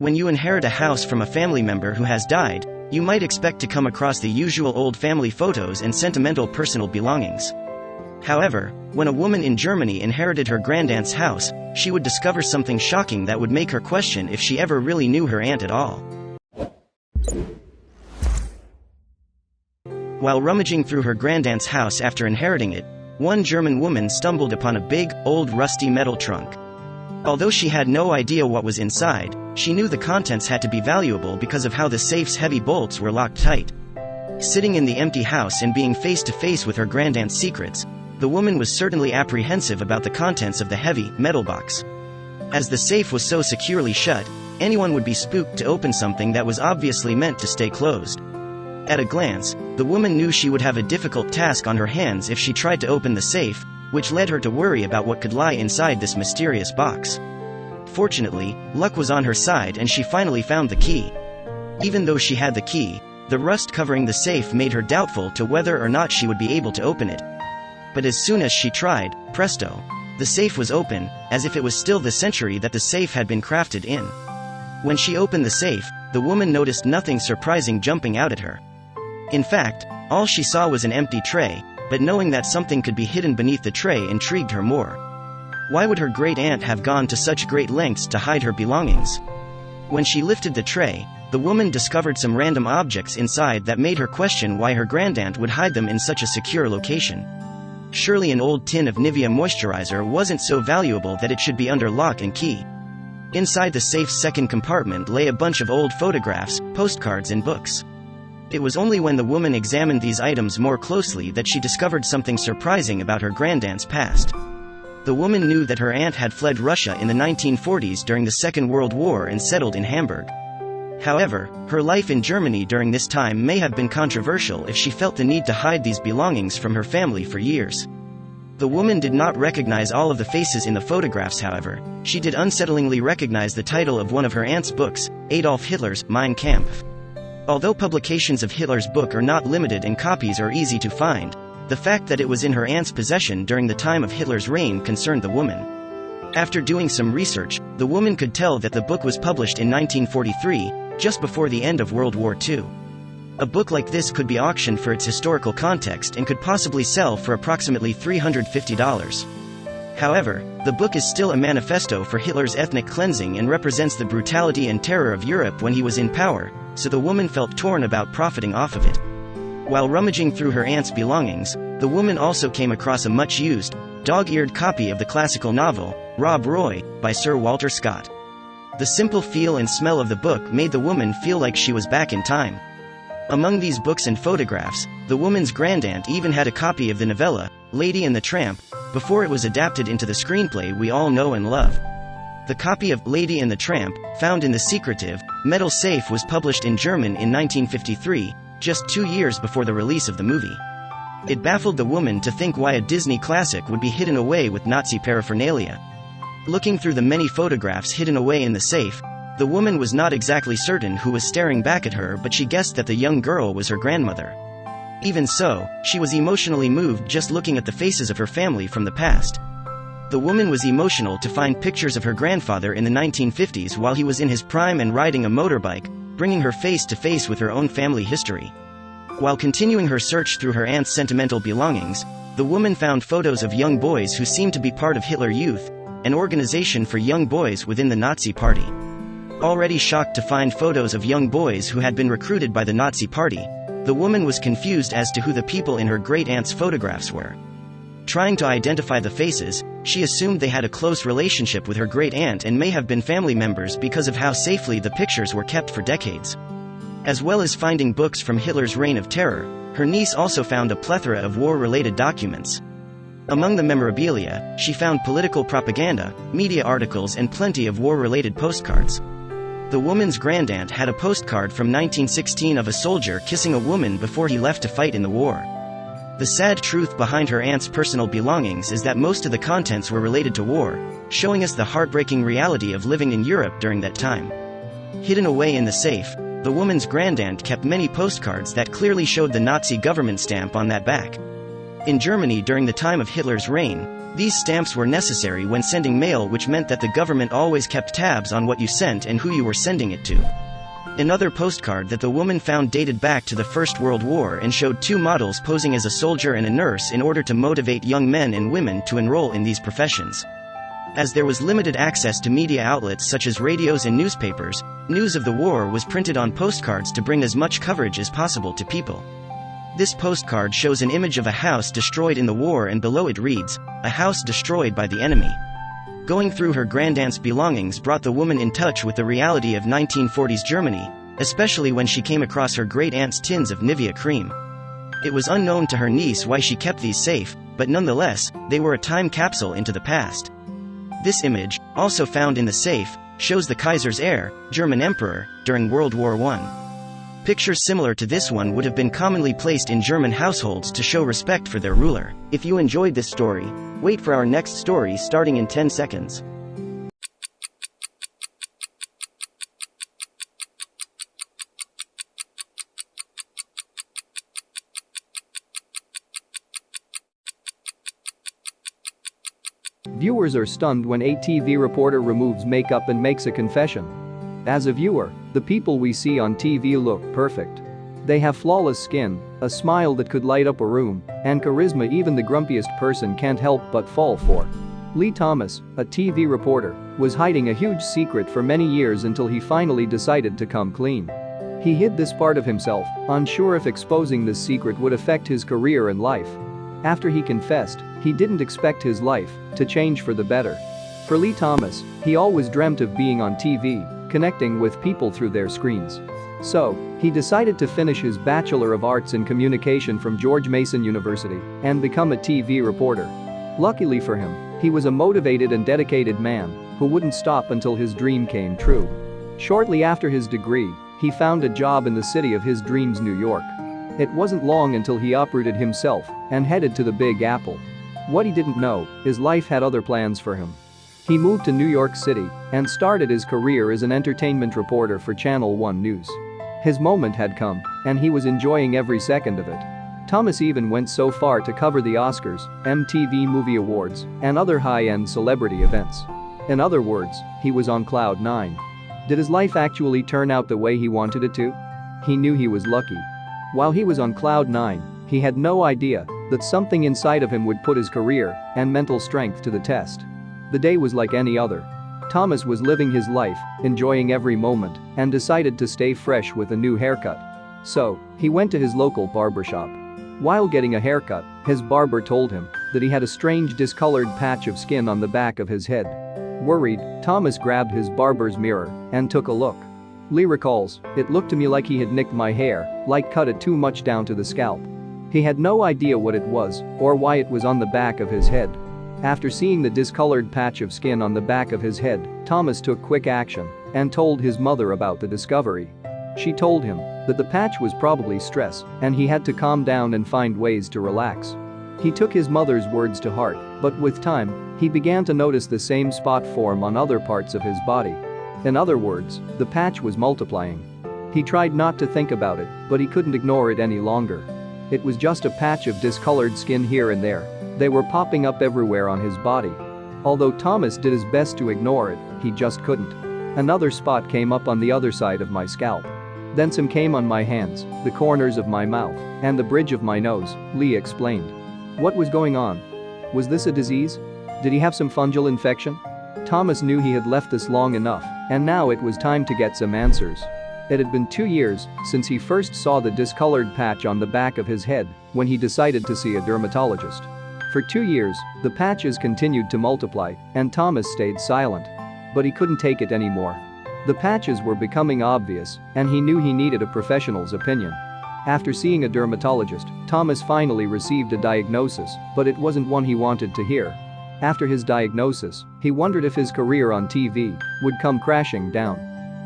When you inherit a house from a family member who has died, you might expect to come across the usual old family photos and sentimental personal belongings. However, when a woman in Germany inherited her grandaunt's house, she would discover something shocking that would make her question if she ever really knew her aunt at all. While rummaging through her grandaunt's house after inheriting it, one German woman stumbled upon a big, old rusty metal trunk. Although she had no idea what was inside, she knew the contents had to be valuable because of how the safe's heavy bolts were locked tight. Sitting in the empty house and being face to face with her grandaunt's secrets, the woman was certainly apprehensive about the contents of the heavy, metal box. As the safe was so securely shut, anyone would be spooked to open something that was obviously meant to stay closed. At a glance, the woman knew she would have a difficult task on her hands if she tried to open the safe, which led her to worry about what could lie inside this mysterious box. Fortunately, luck was on her side and she finally found the key. Even though she had the key, the rust covering the safe made her doubtful to whether or not she would be able to open it. But as soon as she tried, presto, the safe was open, as if it was still the century that the safe had been crafted in. When she opened the safe, the woman noticed nothing surprising jumping out at her. In fact, all she saw was an empty tray, but knowing that something could be hidden beneath the tray intrigued her more. Why would her great-aunt have gone to such great lengths to hide her belongings? When she lifted the tray, the woman discovered some random objects inside that made her question why her grandaunt would hide them in such a secure location. Surely an old tin of Nivea moisturizer wasn't so valuable that it should be under lock and key. Inside the safe's second compartment lay a bunch of old photographs, postcards and books. It was only when the woman examined these items more closely that she discovered something surprising about her grandaunt's past. The woman knew that her aunt had fled Russia in the 1940s during the Second World War and settled in Hamburg. However, her life in Germany during this time may have been controversial if she felt the need to hide these belongings from her family for years. The woman did not recognize all of the faces in the photographs, however. She did unsettlingly recognize the title of one of her aunt's books, Adolf Hitler's Mein Kampf. Although publications of Hitler's book are not limited and copies are easy to find, the fact that it was in her aunt's possession during the time of Hitler's reign concerned the woman. After doing some research, the woman could tell that the book was published in 1943, just before the end of World War II. A book like this could be auctioned for its historical context and could possibly sell for approximately $350. However, the book is still a manifesto for Hitler's ethnic cleansing and represents the brutality and terror of Europe when he was in power, so the woman felt torn about profiting off of it. While rummaging through her aunt's belongings, the woman also came across a much-used, dog-eared copy of the classical novel, Rob Roy, by Sir Walter Scott. The simple feel and smell of the book made the woman feel like she was back in time. Among these books and photographs, the woman's grandaunt even had a copy of the novella, Lady and the Tramp, before it was adapted into the screenplay we all know and love. The copy of Lady and the Tramp, found in the secretive, metal safe, was published in German in 1953, just 2 years before the release of the movie. It baffled the woman to think why a Disney classic would be hidden away with Nazi paraphernalia. Looking through the many photographs hidden away in the safe, the woman was not exactly certain who was staring back at her, but she guessed that the young girl was her grandmother. Even so, she was emotionally moved just looking at the faces of her family from the past. The woman was emotional to find pictures of her grandfather in the 1950s while he was in his prime and riding a motorbike, bringing her face to face with her own family history. While continuing her search through her aunt's sentimental belongings, the woman found photos of young boys who seemed to be part of Hitler Youth, an organization for young boys within the Nazi Party. Already shocked to find photos of young boys who had been recruited by the Nazi Party, the woman was confused as to who the people in her great-aunt's photographs were. Trying to identify the faces, she assumed they had a close relationship with her great-aunt and may have been family members because of how safely the pictures were kept for decades. As well as finding books from Hitler's reign of terror, her niece also found a plethora of war-related documents. Among the memorabilia, she found political propaganda, media articles and plenty of war-related postcards. The woman's grandaunt had a postcard from 1916 of a soldier kissing a woman before he left to fight in the war. The sad truth behind her aunt's personal belongings is that most of the contents were related to war, showing us the heartbreaking reality of living in Europe during that time. Hidden away in the safe, the woman's grandaunt kept many postcards that clearly showed the Nazi government stamp on that back. In Germany during the time of Hitler's reign, These stamps were necessary when sending mail, which meant that the government always kept tabs on what you sent and who you were sending it to. Another postcard that the woman found dated back to the First World War and showed two models posing as a soldier and a nurse in order to motivate young men and women to enroll in these professions. As there was limited access to media outlets such as radios and newspapers, news of the war was printed on postcards to bring as much coverage as possible to people. This postcard shows an image of a house destroyed in the war, and below it reads, "A house destroyed by the enemy." Going through her grandaunt's belongings brought the woman in touch with the reality of 1940s Germany, especially when she came across her great-aunt's tins of Nivea cream. It was unknown to her niece why she kept these safe, but nonetheless, they were a time capsule into the past. This image, also found in the safe, shows the Kaiser's heir, German emperor, during World War I. Pictures similar to this one would have been commonly placed in German households to show respect for their ruler. If you enjoyed this story, wait for our next story starting in 10 seconds. Viewers are stunned when a TV reporter removes makeup and makes a confession. As a viewer, the people we see on TV look perfect. They have flawless skin, a smile that could light up a room, and charisma even the grumpiest person can't help but fall for. Lee Thomas, a TV reporter, was hiding a huge secret for many years until he finally decided to come clean. He hid this part of himself, unsure if exposing this secret would affect his career and life. After he confessed, he didn't expect his life to change for the better. For Lee Thomas, he always dreamt of being on TV, connecting with people through their screens. So, he decided to finish his Bachelor of Arts in Communication from George Mason University and become a TV reporter. Luckily for him, he was a motivated and dedicated man who wouldn't stop until his dream came true. Shortly after his degree, he found a job in the city of his dreams, New York. It wasn't long until he uprooted himself and headed to the Big Apple. What he didn't know is life had other plans for him. He moved to New York City and started his career as an entertainment reporter for Channel 1 News. His moment had come, and he was enjoying every second of it. Thomas even went so far to cover the Oscars, MTV Movie Awards, and other high-end celebrity events. In other words, he was on cloud 9. Did his life actually turn out the way he wanted it to? He knew he was lucky. While he was on cloud 9, he had no idea that something inside of him would put his career and mental strength to the test. The day was like any other. Thomas was living his life, enjoying every moment, and decided to stay fresh with a new haircut. So, he went to his local barbershop. While getting a haircut, his barber told him that he had a strange discolored patch of skin on the back of his head. Worried, Thomas grabbed his barber's mirror and took a look. Lee recalls, "It looked to me like he had nicked my hair, like cut it too much down to the scalp." He had no idea what it was or why it was on the back of his head. After seeing the discolored patch of skin on the back of his head, Thomas took quick action and told his mother about the discovery. She told him that the patch was probably stress and he had to calm down and find ways to relax. He took his mother's words to heart, but with time, he began to notice the same spot form on other parts of his body. In other words, the patch was multiplying. He tried not to think about it, but he couldn't ignore it any longer. It was just a patch of discolored skin here and there. They were popping up everywhere on his body. Although Thomas did his best to ignore it, he just couldn't. Another spot came up on the other side of my scalp. Then some came on my hands, the corners of my mouth, and the bridge of my nose, Lee explained. What was going on? Was this a disease? Did he have some fungal infection? Thomas knew he had left this long enough, and now it was time to get some answers. It had been 2 years since he first saw the discolored patch on the back of his head when he decided to see a dermatologist. For 2 years, the patches continued to multiply, and Thomas stayed silent. But he couldn't take it anymore. The patches were becoming obvious, and he knew he needed a professional's opinion. After seeing a dermatologist, Thomas finally received a diagnosis, but it wasn't one he wanted to hear. After his diagnosis, he wondered if his career on TV would come crashing down.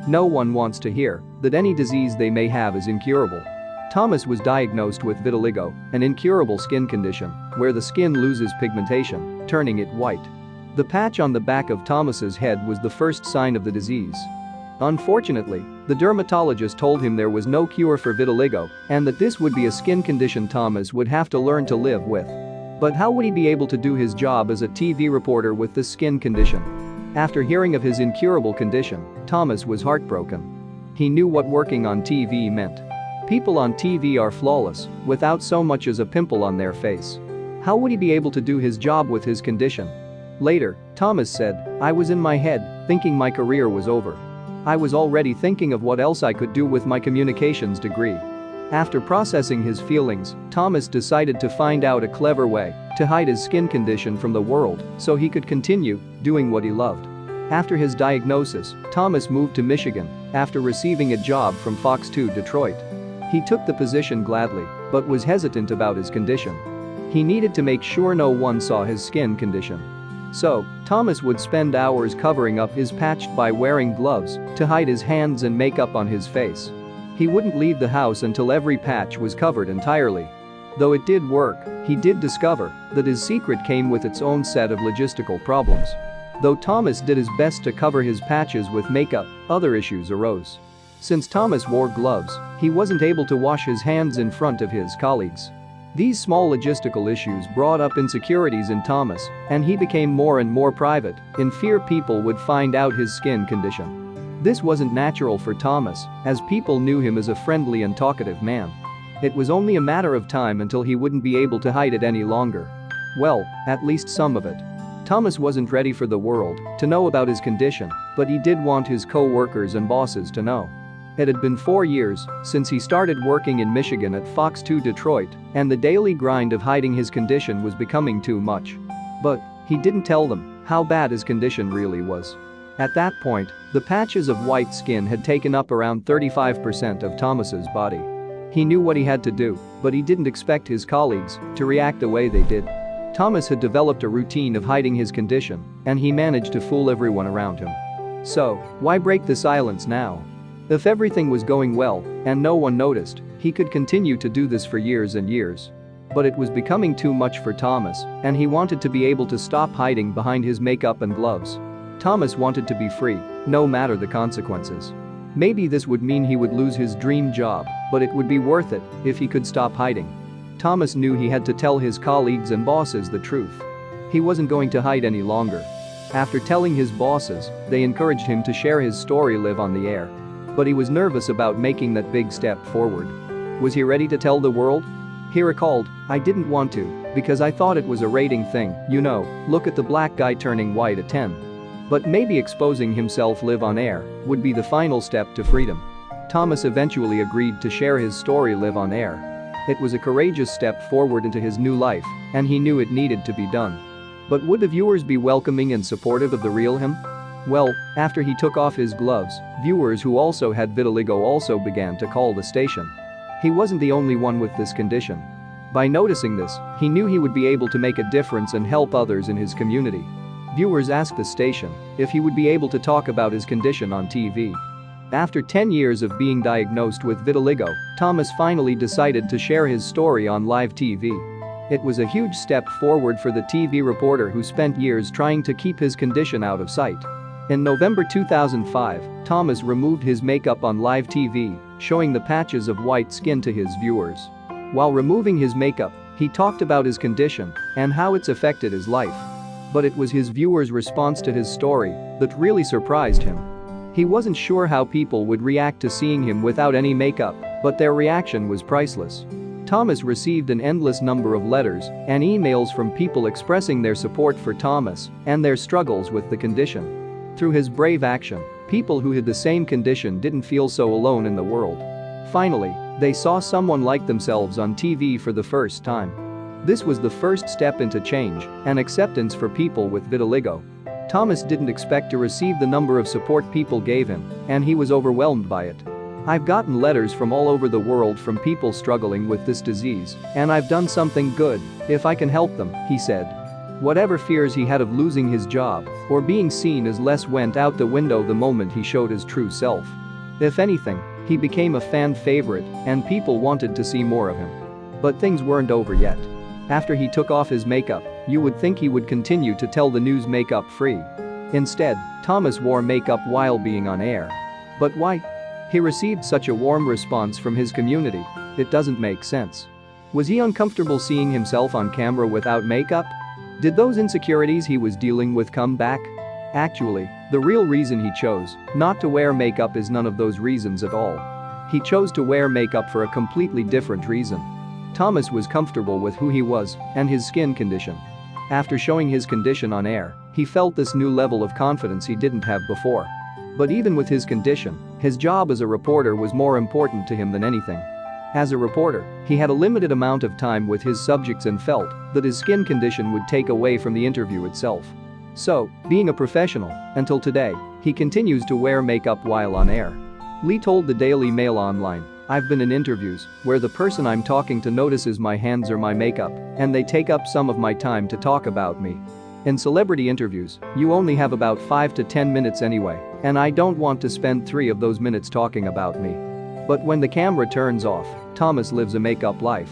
No one wants to hear that any disease they may have is incurable. Thomas was diagnosed with vitiligo, an incurable skin condition where the skin loses pigmentation, turning it white. The patch on the back of Thomas's head was the first sign of the disease. Unfortunately, the dermatologist told him there was no cure for vitiligo and that this would be a skin condition Thomas would have to learn to live with. But how would he be able to do his job as a TV reporter with this skin condition? After hearing of his incurable condition, Thomas was heartbroken. He knew what working on TV meant. People on TV are flawless, without so much as a pimple on their face. How would he be able to do his job with his condition? Later, Thomas said, "I was in my head, thinking my career was over. I was already thinking of what else I could do with my communications degree." After processing his feelings, Thomas decided to find out a clever way to hide his skin condition from the world so he could continue doing what he loved. After his diagnosis, Thomas moved to Michigan after receiving a job from Fox 2 Detroit. He took the position gladly, but was hesitant about his condition. He needed to make sure no one saw his skin condition. So, Thomas would spend hours covering up his patch by wearing gloves to hide his hands and makeup on his face. He wouldn't leave the house until every patch was covered entirely. Though it did work, he did discover that his secret came with its own set of logistical problems. Though Thomas did his best to cover his patches with makeup, other issues arose. Since Thomas wore gloves, he wasn't able to wash his hands in front of his colleagues. These small logistical issues brought up insecurities in Thomas, and he became more and more private, in fear people would find out his skin condition. This wasn't natural for Thomas, as people knew him as a friendly and talkative man. It was only a matter of time until he wouldn't be able to hide it any longer. Well, at least some of it. Thomas wasn't ready for the world to know about his condition, but he did want his co-workers and bosses to know. It had been 4 years since he started working in Michigan at Fox 2 Detroit, and the daily grind of hiding his condition was becoming too much. But he didn't tell them how bad his condition really was. At that point, the patches of white skin had taken up around 35% of Thomas's body. He knew what he had to do, but he didn't expect his colleagues to react the way they did. Thomas had developed a routine of hiding his condition, and he managed to fool everyone around him. So, why break the silence now? If everything was going well and no one noticed, he could continue to do this for years and years. But it was becoming too much for Thomas, and he wanted to be able to stop hiding behind his makeup and gloves. Thomas wanted to be free, no matter the consequences. Maybe this would mean he would lose his dream job, but it would be worth it if he could stop hiding. Thomas knew he had to tell his colleagues and bosses the truth. He wasn't going to hide any longer. After telling his bosses, they encouraged him to share his story live on the air. But he was nervous about making that big step forward. Was he ready to tell the world? He recalled, "I didn't want to, because I thought it was a rating thing, look at the black guy turning white at 10. But maybe exposing himself live on air would be the final step to freedom." Thomas eventually agreed to share his story live on air. It was a courageous step forward into his new life, and he knew it needed to be done. But would the viewers be welcoming and supportive of the real him? Well, after he took off his gloves, viewers who also had vitiligo also began to call the station. He wasn't the only one with this condition. By noticing this, he knew he would be able to make a difference and help others in his community. Viewers asked the station if he would be able to talk about his condition on TV. After 10 years of being diagnosed with vitiligo, Thomas finally decided to share his story on live TV. It was a huge step forward for the TV reporter who spent years trying to keep his condition out of sight. In November 2005, Thomas removed his makeup on live TV, showing the patches of white skin to his viewers. While removing his makeup, he talked about his condition and how it's affected his life. But it was his viewers' response to his story that really surprised him. He wasn't sure how people would react to seeing him without any makeup, but their reaction was priceless. Thomas received an endless number of letters and emails from people expressing their support for Thomas and their struggles with the condition. Through his brave action, people who had the same condition didn't feel so alone in the world. Finally, they saw someone like themselves on TV for the first time. This was the first step into change and acceptance for people with vitiligo. Thomas didn't expect to receive the number of support people gave him, and he was overwhelmed by it. "I've gotten letters from all over the world from people struggling with this disease, and I've done something good if I can help them," he said. Whatever fears he had of losing his job or being seen as less went out the window the moment he showed his true self. If anything, he became a fan favorite and people wanted to see more of him. But things weren't over yet. After he took off his makeup, you would think he would continue to tell the news makeup free. Instead, Thomas wore makeup while being on air. But why? He received such a warm response from his community. It doesn't make sense. Was he uncomfortable seeing himself on camera without makeup? Did those insecurities he was dealing with come back? Actually, the real reason he chose not to wear makeup is none of those reasons at all. He chose to wear makeup for a completely different reason. Thomas was comfortable with who he was and his skin condition. After showing his condition on air, he felt this new level of confidence he didn't have before. But even with his condition, his job as a reporter was more important to him than anything. As a reporter, he had a limited amount of time with his subjects and felt that his skin condition would take away from the interview itself. So, being a professional, until today, he continues to wear makeup while on air. Lee told the Daily Mail Online, "I've been in interviews where the person I'm talking to notices my hands or my makeup, and they take up some of my time to talk about me. In celebrity interviews, you only have about 5 to 10 minutes anyway, and I don't want to spend 3 of those minutes talking about me." But when the camera turns off, Thomas lives a makeup life.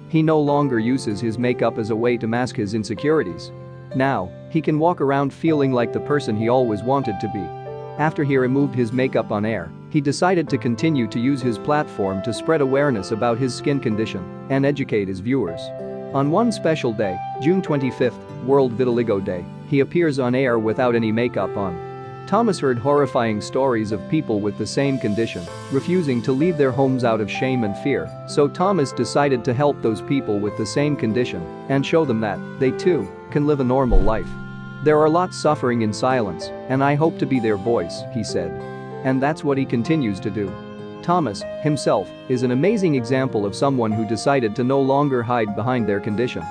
He no longer uses his makeup as a way to mask his insecurities. Now, he can walk around feeling like the person he always wanted to be. After he removed his makeup on air, he decided to continue to use his platform to spread awareness about his skin condition and educate his viewers. On one special day, June 25th, World Vitiligo Day, he appears on air without any makeup on. Thomas heard horrifying stories of people with the same condition refusing to leave their homes out of shame and fear, so Thomas decided to help those people with the same condition and show them that they too can live a normal life. "There are lots suffering in silence, and I hope to be their voice," he said. And that's what he continues to do. Thomas, himself, is an amazing example of someone who decided to no longer hide behind their condition.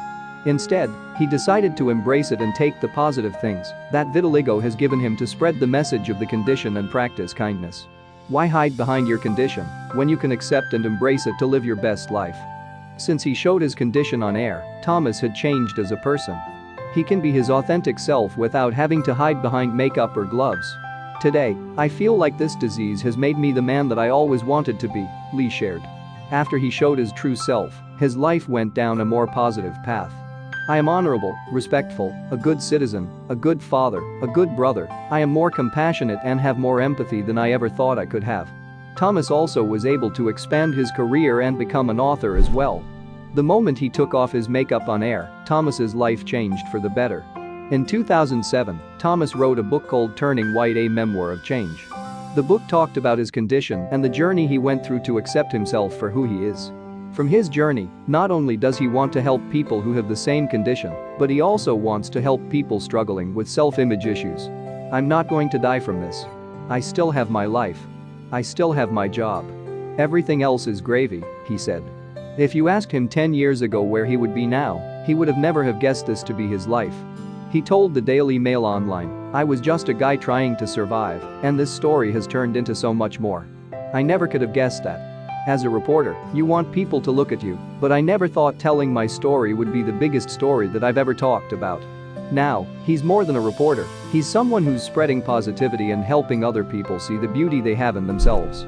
Instead, he decided to embrace it and take the positive things that vitiligo has given him to spread the message of the condition and practice kindness. Why hide behind your condition when you can accept and embrace it to live your best life? Since he showed his condition on air, Thomas had changed as a person. He can be his authentic self without having to hide behind makeup or gloves. "Today, I feel like this disease has made me the man that I always wanted to be," Lee shared. After he showed his true self, his life went down a more positive path. "I am honorable, respectful, a good citizen, a good father, a good brother. I am more compassionate and have more empathy than I ever thought I could have." Thomas also was able to expand his career and become an author as well. The moment he took off his makeup on air, Thomas's life changed for the better. In 2007, Thomas wrote a book called Turning White, a Memoir of Change. The book talked about his condition and the journey he went through to accept himself for who he is. From his journey, not only does he want to help people who have the same condition, but he also wants to help people struggling with self-image issues. "I'm not going to die from this. I still have my life. I still have my job. Everything else is gravy," he said. If you asked him 10 years ago where he would be now, he would have never have guessed this to be his life. He told the Daily Mail Online, "I was just a guy trying to survive, and this story has turned into so much more. I never could have guessed that. As a reporter, you want people to look at you, but I never thought telling my story would be the biggest story that I've ever talked about." Now, he's more than a reporter, he's someone who's spreading positivity and helping other people see the beauty they have in themselves.